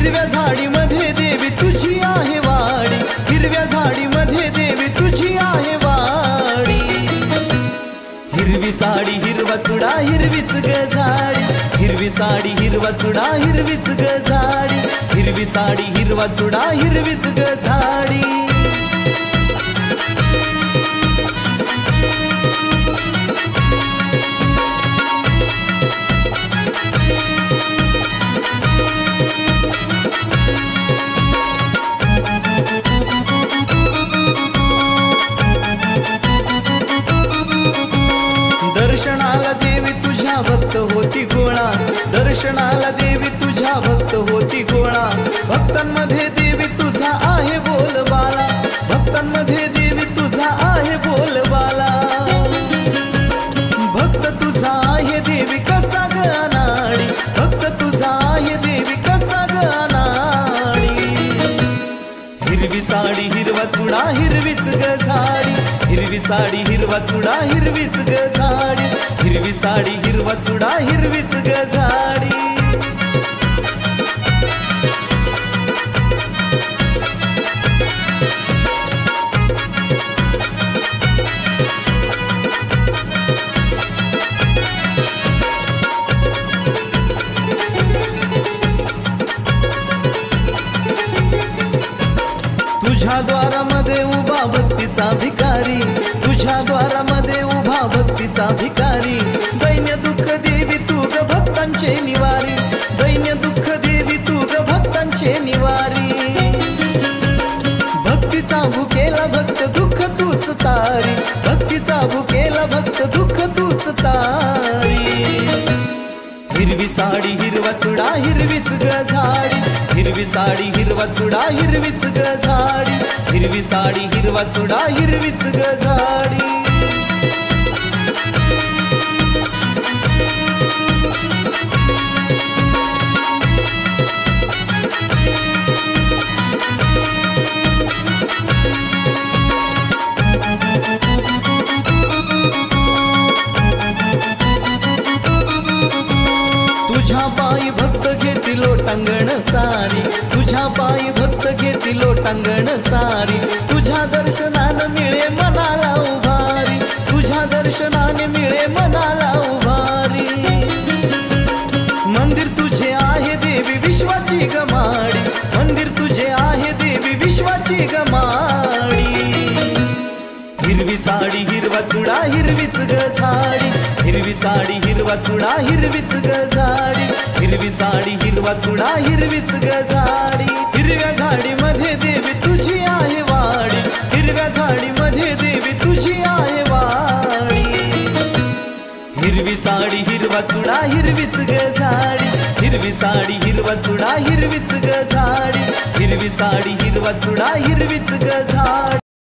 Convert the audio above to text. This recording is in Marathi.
हिरव्या झाडीमध्ये देवी तुझी आहे वाडी, हिरव्या झाडीमध्ये देवी तुझी आहे वाडी। हिरवी साडी हिरवा चुडा हिरवीच ग झाडी, हिरवी साडी हिरवा चुडा हिरवीच ग झाडी, हिरवी साडी हिरवा चुडा हिरवीच ग झाडी। दर्शनाला देवी तुझ्या भक्त होती गोळा, दर्शनाला देवी तुझ्या भक्त होती गोळा। भक्तांमध्ये देवी तुझा आहे बोलबाला, भक्तांमध्ये देवी तुझा आहे बोलबाला। भक्त तुझा आहे देवी कसा ग अनाडी, भक्त तुझा आहे देवी कसा ग अनाडी। हिरवी साडी हिरवा चुडा हिरवीच ग झाडी, हिरवी साडी हिरवा चुडा हिरवीच ग झाडी, हिरवी साडी हिरवा चुडा हिरवीच ग झाडी। तुझ्या द्वारामध्ये उभा भक्तीचा भिकारी, तुझ्या द्वारामध्ये उभा भक्तीचा भिकारी। दैन्य दुःख देवी तू ग भक्तांचे निवारी, दैन्य दुःख देवी तू ग भक्तांचे निवारी। भक्तीचा भुकेला भक्त दुःख तूच तारी, भक्तीचा भुकेला भक्त दुःख तूच तारी। हिरवी साडी हिरवा चुडा हिरवीच ग झाडी, हिरवी साडी हिरवा चुडा हिरवीच ग झाडी, हिरवी साडी हिरवा चुडा हिरवीच ग झाडी। तुझ्या पायी भक्त घेती लोटांगण सारी, तुझ्या पायी भक्त घेती लोटांगण सारी। तुझ्या दर्शनाने मिळे मनाला उभारी, तुझ्या दर्शनाने मिळे मनाला उभारी। मंदिर तुझे आहे देवी विश्वाची गमाडी, मंदिर तुझे आहे देवी विश्वाची गमाडी। हिरवी साडी हिरवा चुडा हिरवीच ग झाडी, हिरवी साडी हिरवा चुडा हिरवीच ग झाडी, हिरवी साडी हिरवा चुडा हिरवीच ग झाडी। हिरव्या झाडीमध्ये देवी तुझी आहे वाडी, हिरव्या झाडीमध्ये देवी तुझी आहे वाडी। हिरवी साडी हिरवा चुडा हिरवीच ग झाडी, हिरवी साडी हिरवा चुडा हिरवीच ग झाडी, हिरवी साडी हिरवा चुडा हिरवीच ग झाडी।